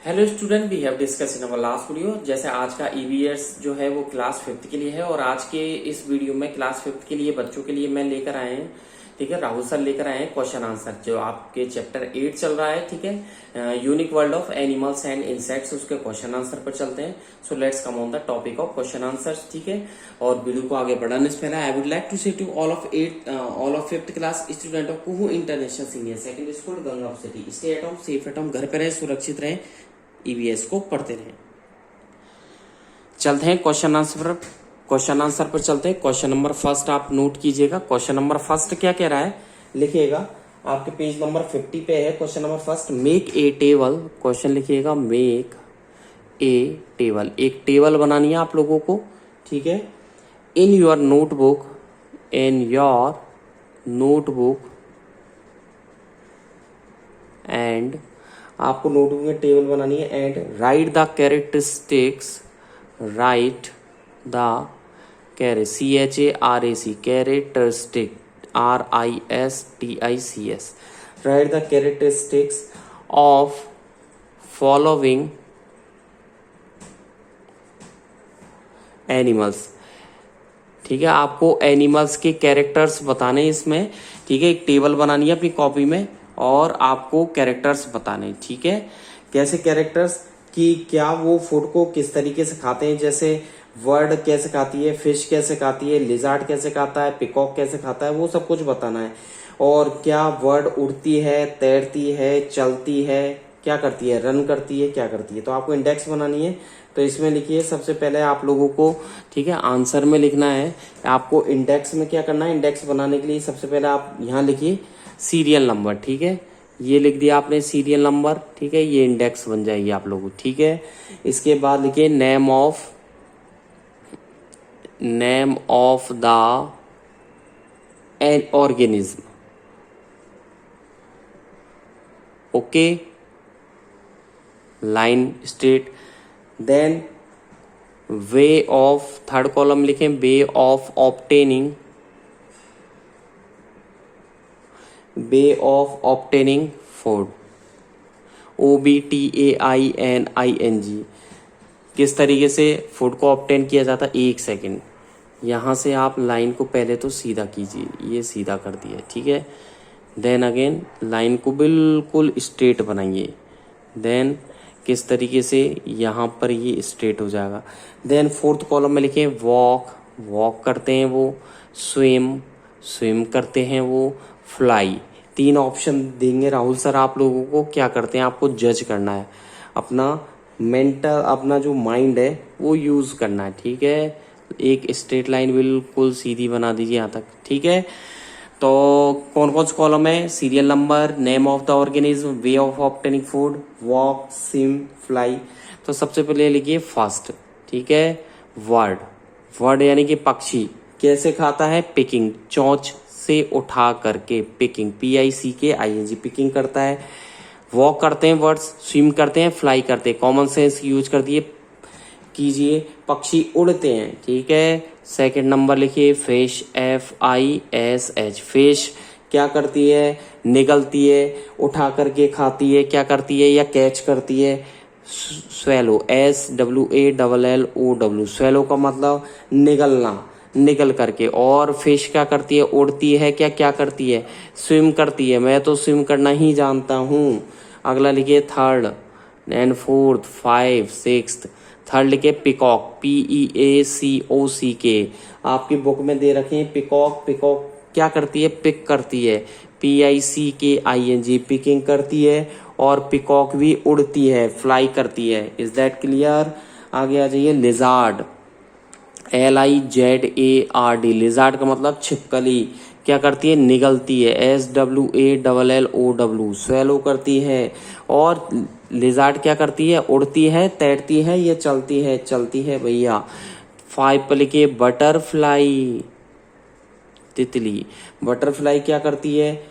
Hello student, we have discuss in our last video. जैसे आज का ईवीएस जो है वो क्लास 5th के लिए है और आज के इस वीडियो में क्लास 5th के लिए बच्चों के लिए मैं लेकर आए हैं, ठीक है, राहुल सर लेकर आए हैं क्वेश्चन आंसर जो आपके चैप्टर 8 चल रहा है, ठीक है, unique world of animals and insects, उसके क्वेश्चन आंसर पर चलते हैं। So let's come on the topic of question answers, ठीक है। और वीडियो को आगे बढ़ाने से पहले I would like to say to all of 5th class student of Kuhu international senior secondary school Ganga city, stay at home, safe at home, घर पे रहे, सुरक्षित रहे, ईवीएस को पढ़ते रहें। चलते हैं क्वेश्चन आंसर पर चलते हैं। क्वेश्चन नंबर फर्स्ट आप नोट कीजिएगा। क्वेश्चन नंबर फर्स्ट क्या कह रहा है, लिखिएगा, आपके पेज नंबर 50 पे है। Question number first, make a table. Question लिखिएगा, मेक ए टेबल। एक टेबल बनानी है आप लोगों को, ठीक है। इन योर नोटबुक एंड आपको नोटबुक में टेबल बनानी है and right the characteristics, right the CHARAC characteristic RISTICS, right the characteristics of following animals, ठीक है। आपको एनिमल्स के कैरेक्टर्स बताने इसमें, ठीक है। एक टेबल बनानी है अपनी कॉपी में और आपको कैरेक्टर्स बताने, ठीक है। कैसे कैरेक्टर्स कि क्या वो फूड को किस तरीके से खाते हैं, जैसे वर्ड कैसे खाती है, फिश कैसे खाती है, लिजार्ड कैसे खाता है, पिकॉक कैसे खाता है, वो सब कुछ बताना है। और क्या वर्ड उड़ती है, तैरती है, चलती है, क्या करती है, रन करती है, क्या करती है। तो आपको इंडेक्स बनानी है। तो इसमें लिखिए, सबसे पहले आप लोगों को, ठीक है, आंसर में लिखना है। आपको इंडेक्स में क्या करना है, इंडेक्स बनाने के लिए सबसे पहले आप यहाँ लिखिए सीरियल नंबर, ठीक है। ये लिख दिया आपने सीरियल नंबर, ठीक है। ये इंडेक्स बन जाएगी आप लोगों, ठीक है। इसके बाद लिखिए name of the an organism, okay, line straight. Then way of, third column लिखें, way of obtaining food, OBTAINING। किस तरीके से फूड को ऑब्टेन किया जाता है, 1 सेकेंड। यहां से आप लाइन को पहले तो सीधा कीजिए, ये सीधा कर दिया, ठीक है। देन अगेन लाइन को बिल्कुल स्ट्रेट बनाइए। देन किस तरीके से यहाँ पर ये स्ट्रेट हो जाएगा। देन फोर्थ कॉलम में लिखें वॉक करते हैं वो, स्विम करते हैं वो, फ्लाई। 3 ऑप्शन देंगे राहुल सर आप लोगों को। क्या करते हैं, आपको जज करना है, अपना जो माइंड है वो यूज करना है, ठीक है। एक स्ट्रेट लाइन बिल्कुल सीधी बना दीजिए यहाँ तक, ठीक है। तो कौन कौन से कॉलम है, serial number, name of the organism, way of obtaining food, walk, swim, fly. तो सबसे पहले लिखिए फर्स्ट, ठीक है, वर्ड यानी कि पक्षी कैसे खाता है, पिकिंग, चोंच से उठा करके, पिकिंग, PICKING, पिकिंग करता है। वॉक करते हैं वर्ड्स, स्विम करते हैं, फ्लाई करते हैं, कॉमन सेंस यूज कर दिए कीजिए, पक्षी उड़ते हैं, ठीक है। सेकंड नंबर लिखिए फिश, FISH, फिश क्या करती है, निगलती है, उठा करके खाती है, क्या करती है, या कैच करती है। स्वेलो, SWALLOW, स्वेलो का मतलब निगलना, निगल करके। और फिश क्या करती है, उड़ती है, क्या करती है, स्विम करती है। मैं तो स्विम करना ही जानता हूँ। अगला लिखिए थर्ड एंड फोर्थ, 5, 6। थर्ड लिखिए पिकॉक, PEACOCK। आपकी बुक में दे रखे हैं पिकॉक क्या करती है, पिक करती है, PICKING, पिकिंग करती है। और पिकॉक भी उड़ती है, फ्लाई करती है। Is that clear. आगे आ जाइए, लिजार्ड, LIZARD, लिजार्ड का मतलब छिपकली, क्या करती है, निगलती है, SWALLOW, स्वेलो करती है। और लिजार्ड क्या करती है, उड़ती है, तैरती है, या चलती है भैया। 5 पर लिखिए बटरफ्लाई, तितली। बटरफ्लाई क्या करती है,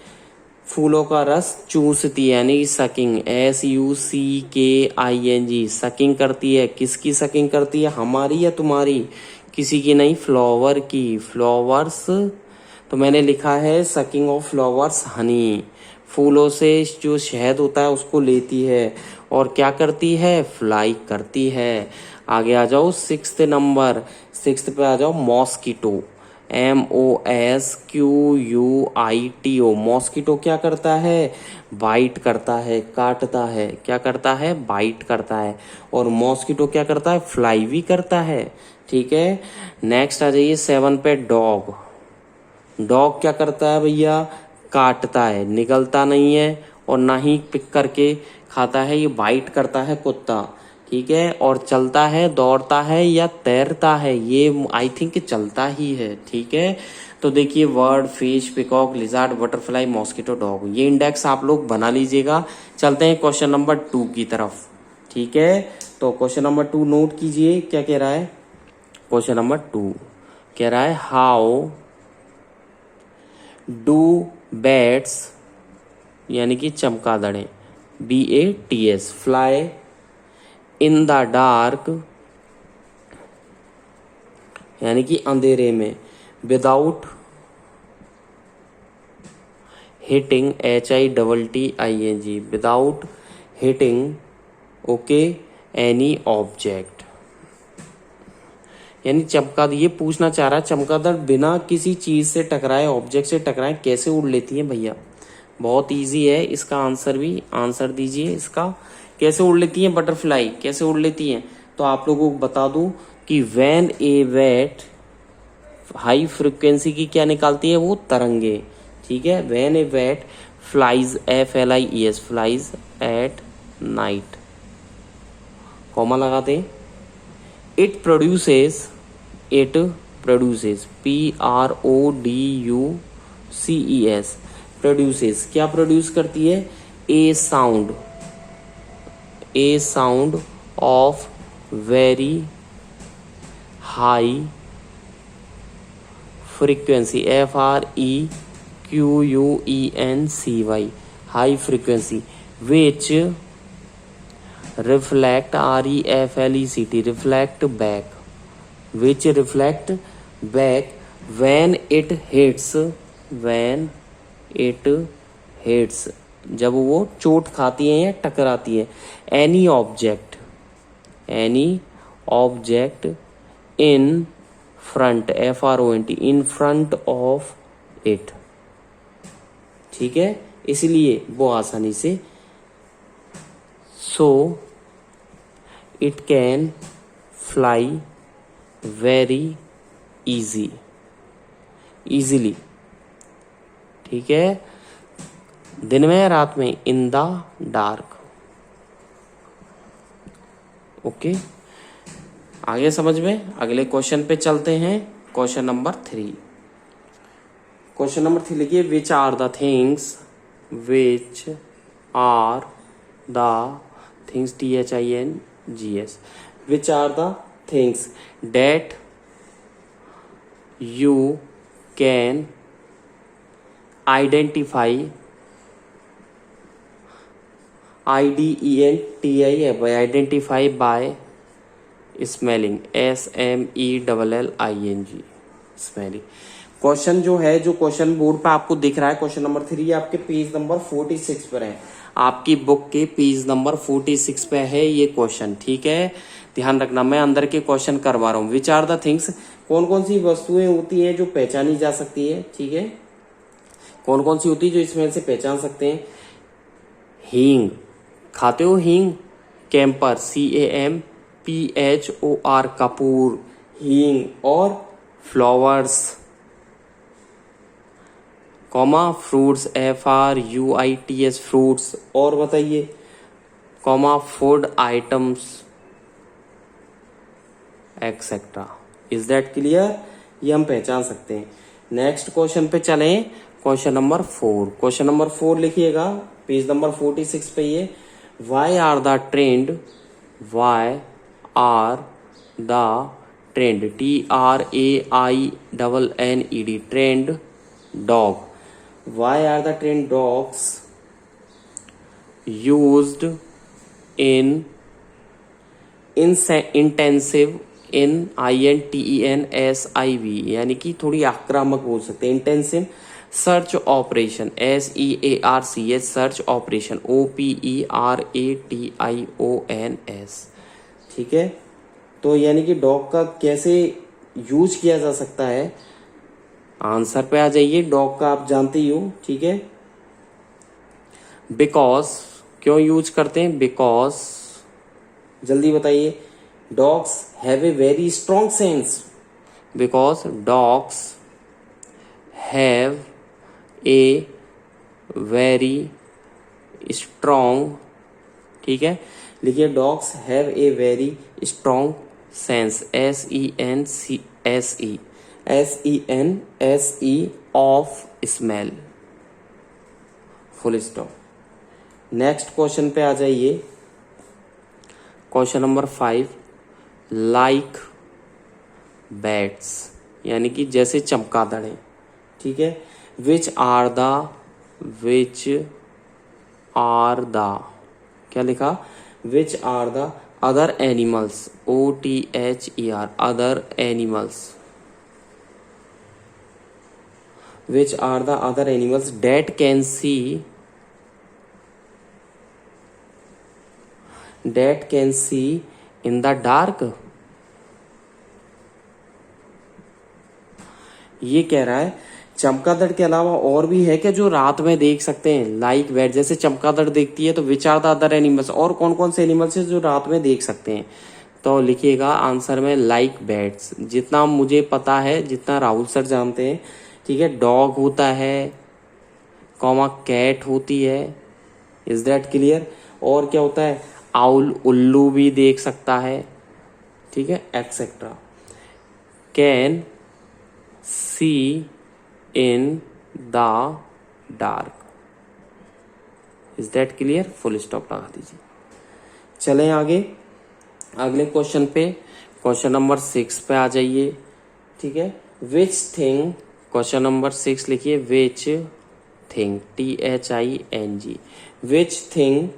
फूलों का रस चूसती है, यानी सकिंग, SUCKING, सकिंग करती है। किसकी सकिंग करती है, हमारी या तुम्हारी, किसी की नहीं, फ्लावर की, फ्लावर्स। तो मैंने लिखा है सकिंग ऑफ फ्लावर्स, हनी, फूलों से जो शहद होता है उसको लेती है और क्या करती है, फ्लाई करती है। आगे आ जाओ सिक्स्थ नंबर, सिक्स्थ पे आ जाओ मॉस्किटो, MOSQUITO। मॉस्किटो क्या करता है, बाइट करता है, काटता है, क्या करता है, बाइट करता है। और मॉस्किटो क्या करता है, फ्लाई भी करता है, ठीक है। नेक्स्ट आ जाइए 7 पे डॉग। डॉग क्या करता है भैया, काटता है, निगलता नहीं है और ना ही पिक करके खाता है, ये बाइट करता है कुत्ता, ठीक है। और चलता है, दौड़ता है या तैरता है, ये आई थिंक चलता ही है, ठीक है। तो देखिए word, fish, peacock, lizard, butterfly, mosquito, dog, ये इंडेक्स आप लोग बना लीजिएगा। चलते हैं क्वेश्चन नंबर 2 की तरफ, ठीक है। तो क्वेश्चन नंबर 2 नोट कीजिए क्या कह रहा है। क्वेश्चन नंबर 2 कह रहा है हाउ डू बैट्स, यानी कि चमगादड़ें, BATS, fly in the dark, यानी कि अंधेरे में, without hitting, HITTING, without hitting, okay, any object. यानी चमगादड़, ये पूछना चाह रहा है चमगादड़ बिना किसी चीज से टकराए, ऑब्जेक्ट से टकराए कैसे उड़ लेती है भैया। बहुत इजी है इसका आंसर भी, आंसर दीजिए इसका। कैसे उड़ लेती है बटरफ्लाई, कैसे उड़ लेती है, तो आप लोगों को बता दूं कि when a bat, high frequency की क्या निकालती है वो, तरंगे, ठीक है। When a bat flies, FLIES, flies at night, comma लगा दें, it produces, it produces, PRODUCES, produces, क्या प्रोड्यूस करती है, a sound of very high frequency, FREQUENCY, high frequency, which reflect, REFLECT, reflect back, which reflect back when it hits, जब वो चोट खाती है या टकराती है, any object in front, FRONT, in front of it, ठीक है। इसलिए वो आसानी से, so it can fly very easily, ठीक है, दिन में या रात में, इन द डार्क, ओके। आगे समझ में, अगले क्वेश्चन पे चलते हैं। क्वेश्चन नंबर 3, क्वेश्चन नंबर 3 लिखिए, which are the things, THINGS, which are the things that you can identify, identify by smelling, SMELLING, smelling. Question जो है, जो क्वेश्चन बोर्ड पे आपको दिख रहा है, क्वेश्चन नंबर 3 आपके पेज नंबर 46 पर है, आपकी बुक के पेज नंबर 46 पे है ये क्वेश्चन, ठीक है। ध्यान रखना, मैं अंदर के क्वेश्चन करवा रहा हूँ। विच आर द थिंग्स, कौन कौन सी वस्तुएं होती हैं जो पहचानी जा सकती है, ठीक है, कौन कौन सी होती है जो इसमें से पहचान सकते हैं। हींग, खाते हो हींग, कैंपर, CAMPHOR, कपूर, हींग। और flowers, comma, fruits, FRUITS, fruits. और बताइए, comma, food items, etcetera. Is that clear, ये हम पहचान सकते हैं। नेक्स्ट क्वेश्चन पे चलें, क्वेश्चन नंबर 4। क्वेश्चन नंबर 4 लिखिएगा पेज नंबर 46 पे। ये why are the trained, TRAINNED, trained dog. Why are the trained dogs used in intensive, INTENSIV, यानी कि थोड़ी आक्रामक बोल सकते हैं, intensive search operation, SEARCH, search operation, OPERATIONS, ठीक है। तो यानी कि डॉग का कैसे यूज किया जा सकता है, आंसर पे आ जाइए। डॉग का आप जानते ही हो, ठीक है। बिकॉज, क्यों यूज करते हैं, बिकॉज, जल्दी बताइए। Dogs have a very strong sense, because dogs have a very strong, ठीक है। लिखिए dogs have a very strong sense, SENSE of smell, full stop. Next question पे आ जाइए। क्वेश्चन नंबर 5, लाइक बैट्स, यानी कि जैसे चमगादड़ है, ठीक है। विच आर द, क्या लिखा, which are the other animals, OTHER, other animals, which are the other animals that can see in the dark। ये कह रहा है चमगादड़ के अलावा और भी है क्या जो रात में देख सकते हैं, लाइक बैट, जैसे चमगादड़ देखती है तो which are the other animals, और कौन कौन से एनिमल्स है जो रात में देख सकते हैं। तो लिखिएगा आंसर में लाइक बैट्स। जितना मुझे पता है, जितना राहुल सर जानते हैं, ठीक है, डॉग होता है, कॉमा कैट होती है, इज दैट क्लियर। और क्या होता है, आउल, उल्लू भी देख सकता है, ठीक है, etcetera. Can see in the dark, is that clear, full stop लगा दीजिए। चलें आगे अगले क्वेश्चन पे, क्वेश्चन नंबर 6 पे आ जाइए, ठीक है। विच थिंग, क्वेश्चन नंबर 6 लिखिए, which thing, THING, which thing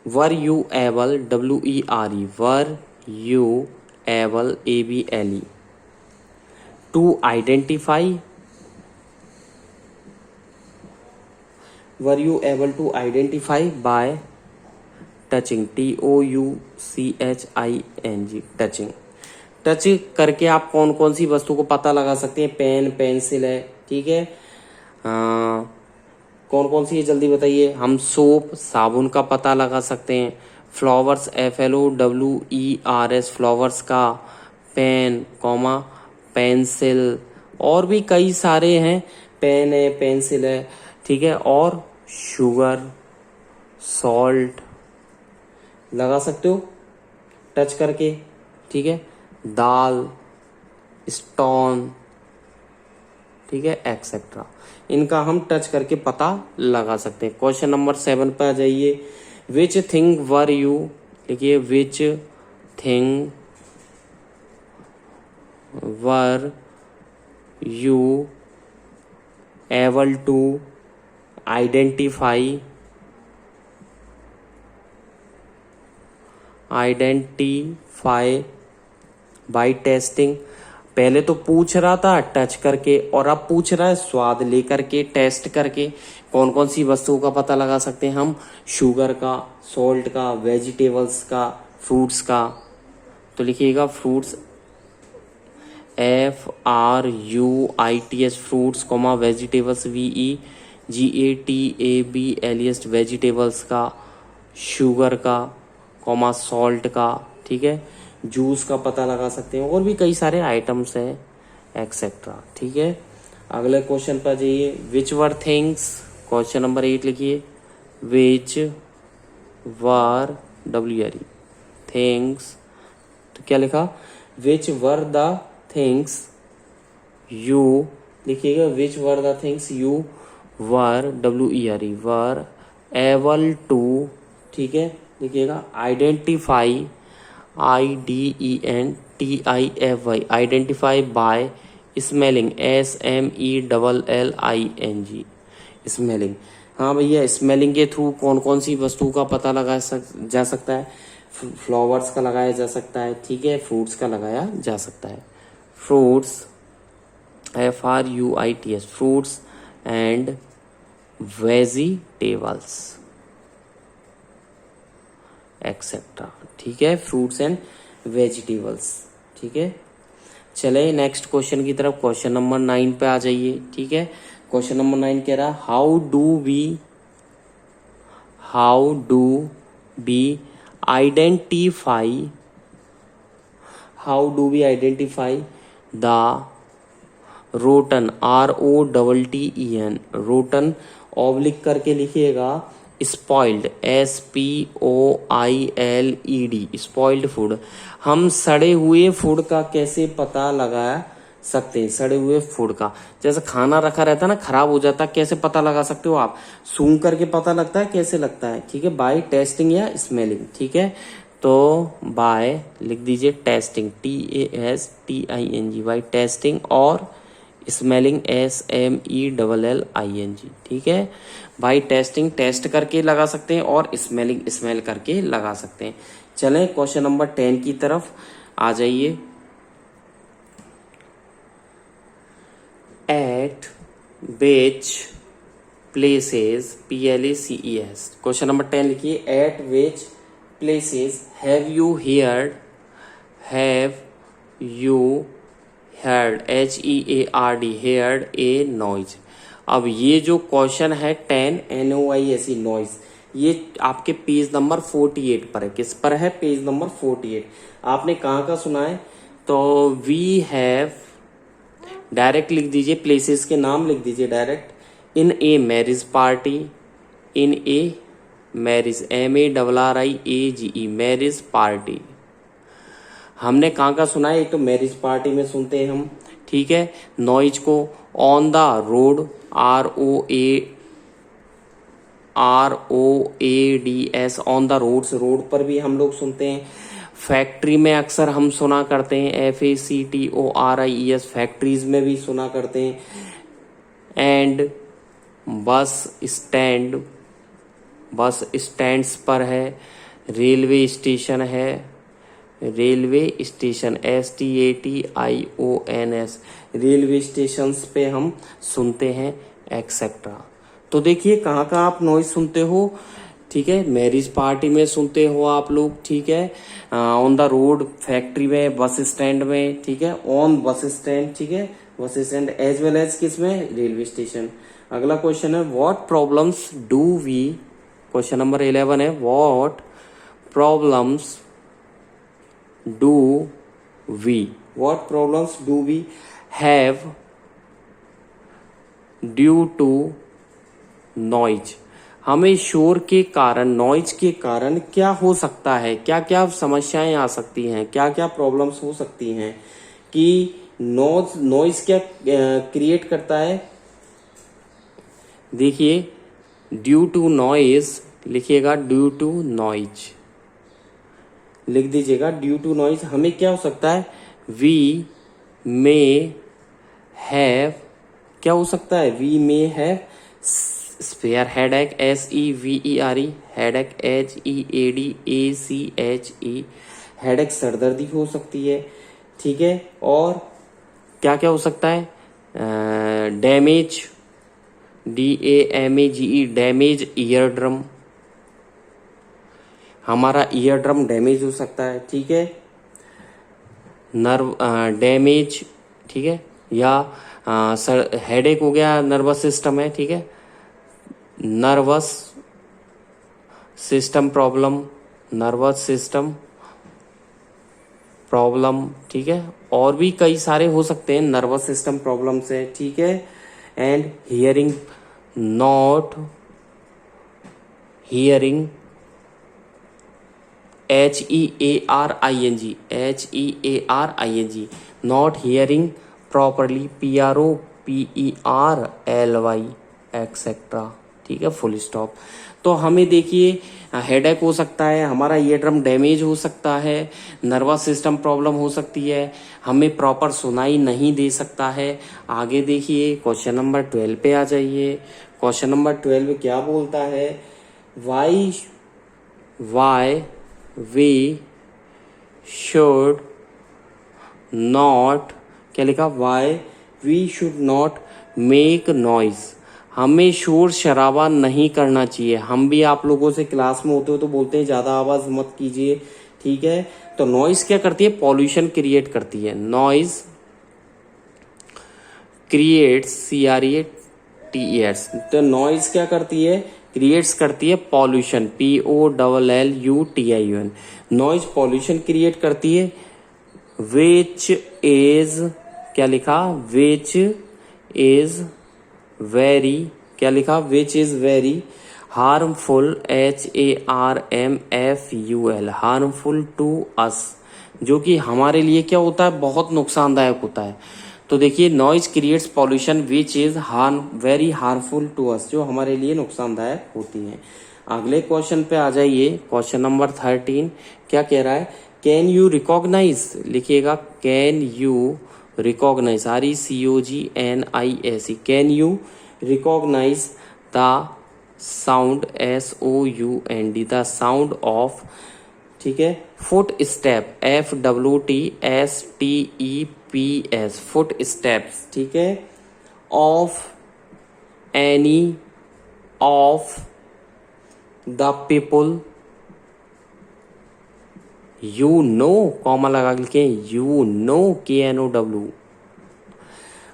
were you able, WERE, were you able, ABLE, to identify, were you able to identify by touching, TOUCHING, touching. Touch करके आप कौन कौन सी वस्तु को पता लगा सकते हैं, पेन, पेंसिल है, ठीक है। कौन कौन सी है जल्दी बताइए। हम सोप, साबुन का पता लगा सकते हैं, फ्लावर्स, FLOWERS, फ्लावर्स का, पेन, कॉमा पेंसिल, और भी कई सारे हैं, पेन है, पेंसिल है, ठीक है। और शुगर, सॉल्ट लगा सकते हो टच करके, ठीक है। दाल, स्टोन, ठीक है, एक्सेट्रा, इनका हम टच करके पता लगा सकते हैं। क्वेश्चन नंबर 7 पे आ जाइए। विच थिंग वर यू, देखिए which thing were you able to identify by tasting. पहले तो पूछ रहा था टच करके, और अब पूछ रहा है स्वाद लेकर के, टेस्ट करके कौन कौन सी वस्तुओं का पता लगा सकते हैं हम, शुगर का, सॉल्ट का, वेजिटेबल्स का, फ्रूट्स का। तो लिखिएगा fruits, FRUITS, fruits, comma vegetables, VEGATABLES, vegetables का, शुगर का, कॉमा सॉल्ट का, ठीक है। जूस का पता लगा सकते हैं, और भी कई सारे आइटम्स हैं, एक्सेट्रा, ठीक है। अगले क्वेश्चन पर जाइए। Which were things, question number 8 लिखिए, विच वर, WRE, थिंग्स, तो क्या लिखा, which were the things you, लिखिएगा which were the things you were, WERE, were able to, ठीक है, लिखिएगा identify, IDENTIFY, identify by smelling, SMELLING, smelling. हाँ भैया, स्मेलिंग के थ्रू कौन कौन सी वस्तु का पता लगाया जा सकता है, फ्लावर्स का लगाया जा सकता है, ठीक है, फ्रूट्स का लगाया जा सकता है। Fruits, FRUITS, fruits and vegetables etcetera, ठीक है, फ्रूट्स एंड वेजिटेबल्स, ठीक है। चले नेक्स्ट क्वेश्चन की तरफ, क्वेश्चन नंबर 9 पे आ जाइए, ठीक है। क्वेश्चन नंबर 9 कह रहा, how do we identify the rotten, ROTTEN, rotten oblique करके लिखिएगा स्पॉइल्ड, SPOILED, स्पॉइल्ड फूड। हम सड़े हुए फूड का कैसे पता लगा सकते हैं? सड़े हुए फूड का, जैसे खाना रखा रहता है ना, खराब हो जाता है, कैसे पता लगा सकते हो आप? सूंघ करके पता लगता है, कैसे लगता है? ठीक है, बाय टेस्टिंग या स्मेलिंग, ठीक है। तो बाय लिख दीजिए टेस्टिंग, TASTING, बाय टेस्टिंग, और स्मेलिंग SMELLING, ठीक है। बाई टेस्टिंग, टेस्ट करके लगा सकते हैं, और स्मेलिंग, स्मेल करके लगा सकते हैं। चलें क्वेश्चन नंबर 10 की तरफ आ जाइए। At which places, PLACES, question number 10 लिखिए, at which places have you heard HEARD, heard a noise. अब ये जो क्वेश्चन है 10 NOISE, नॉइज, ये आपके पेज नंबर 48 पर है। किस पर है? Page number 48। आपने कहाँ का सुना है? तो वी हैव, डायरेक्ट लिख दीजिए, प्लेसेस के नाम लिख दीजिए direct. In a marriage party, in a marriage, MARRIAGE, marriage party. हमने कहाँ का सुना है? एक तो मैरिज पार्टी में सुनते हैं हम, ठीक है। नॉइज को on the road, ROADS, on the roads, road पर भी हम लोग सुनते हैं। फैक्ट्री में अक्सर हम सुना करते हैं, FACTORIES, फैक्ट्रीज में भी सुना करते हैं। एंड बस स्टैंड्स पर है। रेलवे स्टेशन है, railway station, STATIONS, railway stations पे हम सुनते हैं, एक्सेट्रा। तो देखिए कहाँ कहाँ आप नॉइज सुनते हो, ठीक है। मैरिज पार्टी में सुनते हो आप लोग, ठीक है। ऑन द रोड, फैक्ट्री में, बस स्टैंड में, ठीक है। ऑन बस स्टैंड, ठीक है, bus stand, as well as किस में? Railway station. अगला क्वेश्चन है, what problems do we, question number 11 है, what problems do we have due to noise? हमें शोर के कारण, नॉइज के कारण क्या हो सकता है, क्या क्या समस्याएं आ सकती हैं, क्या क्या प्रॉब्लम्स हो सकती हैं कि नॉइज क्या क्रिएट करता है? देखिए, ड्यू टू नॉइज लिखिएगा, ड्यू टू नॉइज लिख दीजिएगा, ड्यू टू नॉइज हमें क्या हो सकता है? वी मे हैव, क्या हो सकता है? We may have spare headache, SEVERE, headache, HEADACHE, headache सरदर्दी हो सकती है, ठीक है। और क्या क्या हो सकता है? Damage, DAMAGE, damage ear drum, हमारा ईयर ड्रम डैमेज हो सकता है, ठीक है। नर्व डैमेज, ठीक है, या हेडेक हो गया, नर्वस सिस्टम है, ठीक है, nervous system problem, nervous system problem, ठीक है। और भी कई सारे हो सकते हैं नर्वस सिस्टम प्रॉब्लम से, ठीक है। And hearing, not hearing, HEARING, not hearing properly, PROPERLY, etcetera, ठीक है, फुल स्टॉप। तो हमें देखिए हेडेक हो सकता है, हमारा ईयर ड्रम डैमेज हो सकता है, नर्वस सिस्टम प्रॉब्लम हो सकती है, हमें प्रॉपर सुनाई नहीं दे सकता है। आगे देखिए क्वेश्चन नंबर 12 पे आ जाइए। क्वेश्चन नंबर 12 क्या बोलता है? वाई वी शुड नॉट, क्या लिखा? Why we should not make noise, हमें शोर शराबा नहीं करना चाहिए। हम भी आप लोगों से क्लास में होते हो तो बोलते हैं ज़्यादा आवाज़ मत कीजिए, ठीक है। तो नॉइज़ क्या करती है, पॉल्यूशन क्रिएट करती है। नॉइज़ क्रिएट्स, CREATES, तो नॉइज़ क्या करती है, क्रिएट्स करती है pollution, POLLUTION। Noise pollution create करती है, विच इज, क्या लिखा, विच इज वेरी, क्या लिखा, which is very harmful, HARMFUL, harmful to us, जो कि हमारे लिए क्या होता है, बहुत नुकसानदायक होता है। तो देखिए, noise creates pollution which is very harmful to us, जो हमारे लिए नुकसानदायक होती है। अगले क्वेश्चन पे आ जाइए, क्वेश्चन नंबर 13 क्या कह रहा है, कैन यू रिकॉग्नाइज, लिखिएगा can you recognise, RECOGNIZE, can you recognise the sound, SOUND, the sound of, ठीक है, footstep, FOOTSTEPS, footsteps, ठीक है, of any of the people you know, comma लगा के लिखे यू नो, KNOW।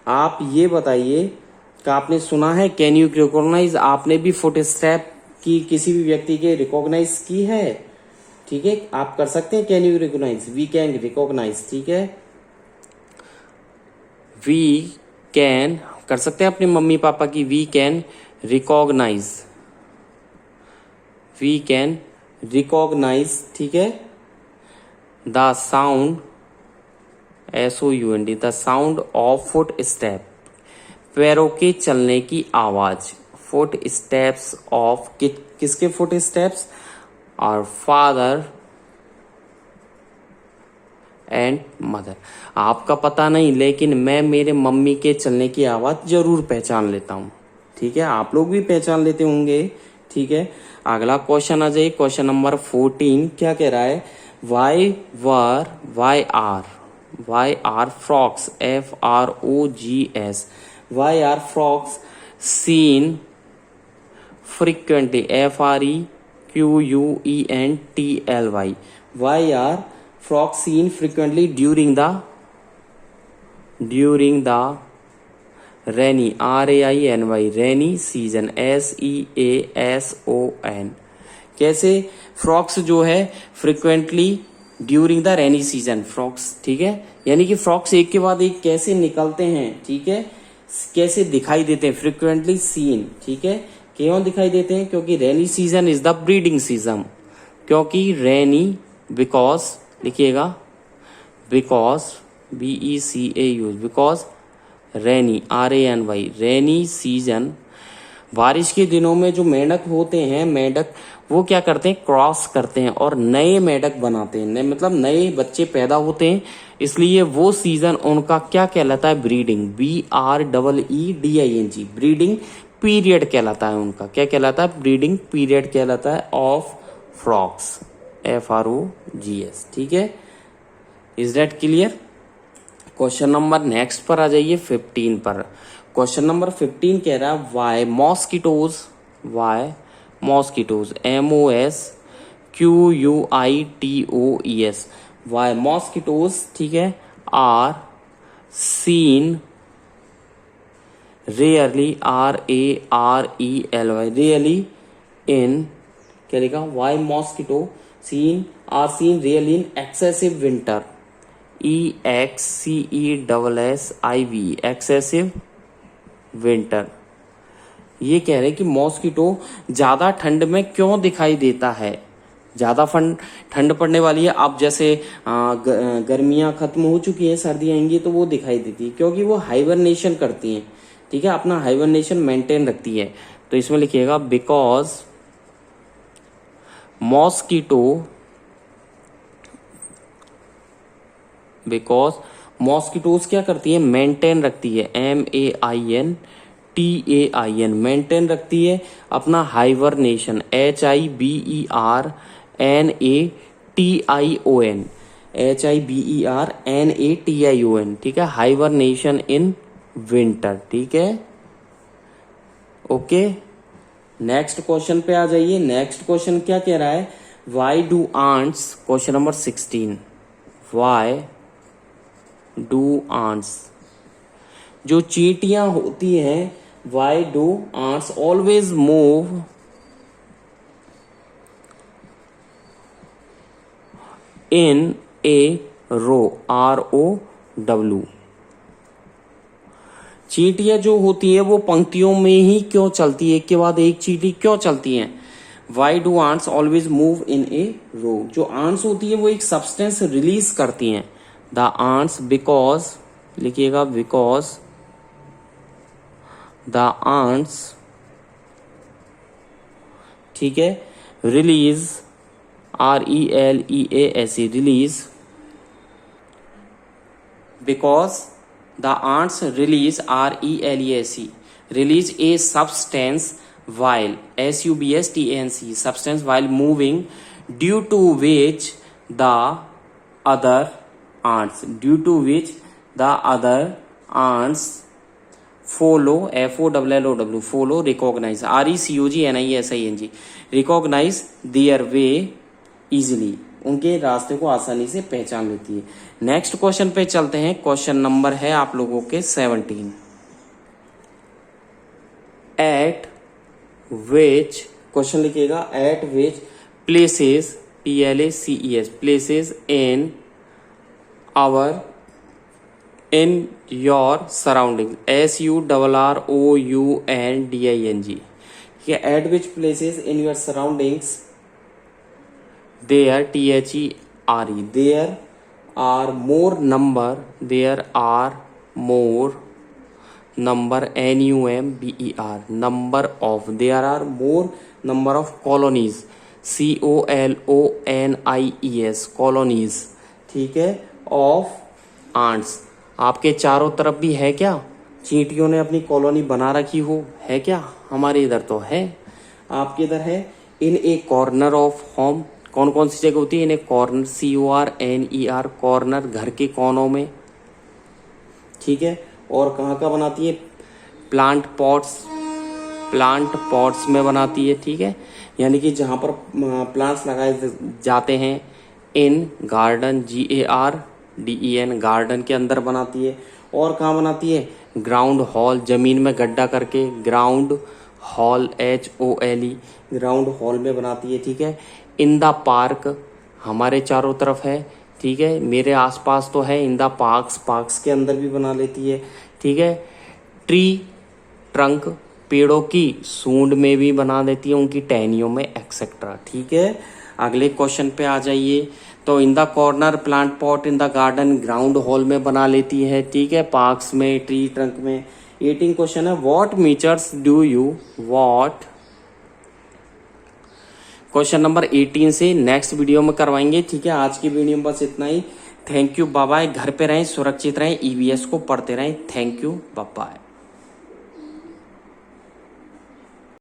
आप ये बताइए कि आपने सुना है कैन यू रिकॉग्नाइज, आपने भी फुट स्टेप की किसी भी व्यक्ति के रिकॉग्नाइज की है, ठीक है, आप कर सकते हैं can you recognise, we can recognise, ठीक है, वी कैन कर सकते हैं अपने मम्मी पापा की, we can recognise, we can recognise, ठीक है, the sound, SOUND, the sound of footstep, पैरों के चलने की आवाज, फुट स्टेप्स ऑफ, किसके फुट स्टेप्स, और फादर एंड मदर। आपका पता नहीं, लेकिन मैं मेरे मम्मी के चलने की आवाज जरूर पहचान लेता हूँ, ठीक है, आप लोग भी पहचान लेते होंगे, ठीक है। अगला क्वेश्चन आ जाइए, क्वेश्चन नंबर 14 क्या कह रहा है, why are frogs, FROGS, why are frogs seen frequently, FREQUENTLY, why are frogs seen frequently during the rainy, RAINY, rainy season, SEASON। कैसे फ्रॉक्स जो है frequently during the rainy season, frogs, ठीक है, यानी कि फ्रॉक्स एक के बाद एक कैसे निकलते हैं, ठीक है, कैसे दिखाई देते हैं, फ्रिक्वेंटली सीन, ठीक है, क्यों दिखाई देते हैं, क्योंकि rainy season is the breeding season, क्योंकि रेनी, बिकॉज, लिखिएगा because, BECAU, because rainy, RANY, rainy season, बारिश के दिनों में जो मेंढक होते हैं, मेंढक वो क्या करते हैं, क्रॉस करते हैं और नए मेंढक बनाते हैं, मतलब नए बच्चे पैदा होते हैं, इसलिए वो सीजन उनका क्या कहलाता है, ब्रीडिंग, BREEDING, ब्रीडिंग पीरियड कहलाता है उनका, क्या कहलाता है, ब्रीडिंग पीरियड कहलाता है ऑफ फ्रॉक्स, FROGS, ठीक है। Is that clear. Question number next पर आ जाइए, 15 पर। क्वेश्चन नंबर 15 कह रहा है why mosquitoes, MOSQUITOES, why mosquitoes, ठीक है, are seen rarely, RARELY, rarely in, क्या लिखा, why mosquito seen are seen rarely in excessive winter, EXCESSIV, excessive winter. ये कह रहे हैं कि मॉस्किटो ज्यादा ठंड में क्यों दिखाई देता है, ज्यादा ठंड पड़ने वाली है, अब जैसे गर्मियां खत्म हो चुकी हैं, सर्दियां आएंगी तो वो दिखाई देती है, क्योंकि वो हाइबरनेशन करती हैं, ठीक है, अपना हाइबरनेशन मेंटेन रखती है। तो इसमें लिखिएगा बिकॉज मॉस्किटोज क्या करती है, मेंटेन रखती है, MAINTAIN, मेंटेन रखती है अपना हाइबरनेशन, HIBERNATION, ठीक है, हाइबरनेशन इन विंटर, ठीक है। ओके, नेक्स्ट क्वेश्चन पे आ जाइए। नेक्स्ट क्वेश्चन क्या कह रहा है, why do ants, question number 16, why do ants, जो चींटियां होती हैं, why do ants always move in a row, ROW, चींटियां जो होती है वो पंक्तियों में ही क्यों चलती है, एक के बाद एक चींटी क्यों चलती हैं? Why do ants always move in a row, जो आंट्स होती है वो एक सब्सटेंस रिलीज करती हैं, द आंट्स, बिकॉज, लिखिएगा बिकॉज द आंट्स, ठीक है, release, RELEASE, release, because the ants release, RELEASE, release a substance while, SUBSTANC, substance while moving, due to which the other ants, due to which the other ants follow, FOLLOW, follow, recognize, RECOGNISING, recognize their way easily, उनके रास्ते को आसानी से पहचान लेती है। Next question पे चलते हैं। क्वेश्चन नंबर है आप लोगों के 17, एट विच, क्वेश्चन लिखिएगा, at which places, PLACES, places in our, in your surrounding, SURROUNDING, at which places in your surroundings, there, THERE, there are more number, there are more number, NUMBER, number of, there are more number of colonies, COLONIES, colonies, ठीक है, of ants, आपके चारों तरफ भी है क्या, चींटियों ने अपनी कॉलोनी बना रखी हो, है क्या? हमारे इधर तो है, आपके इधर है। इन ए कॉर्नर ऑफ होम, कौन कौन सी जगह होती है? इन्हें कॉर्नर, CORNER, कॉर्नर, घर के कोनों में, ठीक है। और कहाँ का बनाती है? प्लांट पॉट्स, प्लांट पॉट्स में बनाती है, ठीक है, यानी कि जहाँ पर प्लांट्स लगाए जाते हैं। इन गार्डन, GARDEN, गार्डन के अंदर बनाती है। और कहाँ बनाती है? ग्राउंड हॉल, जमीन में गड्ढा करके, ground hall, HOLE, ground hall में बनाती है, ठीक है। इन द पार्क, हमारे चारों तरफ है, ठीक है, मेरे आसपास तो है। इन द पार्क्स, पार्क्स के अंदर भी बना लेती है, ठीक है। ट्री ट्रंक, पेड़ों की सूंड में भी बना देती है, उनकी टहनियों में, एक्सेट्रा, ठीक है। अगले क्वेश्चन पे आ जाइए। तो in the corner, plant pot, in the garden, ground hall में बना लेती है, ठीक है, पार्क्स में, ट्री ट्रंक में। 18 क्वेश्चन है, what meters do you, what, question number 18 से नेक्स्ट वीडियो में करवाएंगे, ठीक है। आज की वीडियो में बस इतना ही। Thank you, bye bye. घर पे रहें, सुरक्षित रहें, EVS को पढ़ते रहें। Thank you, bye bye.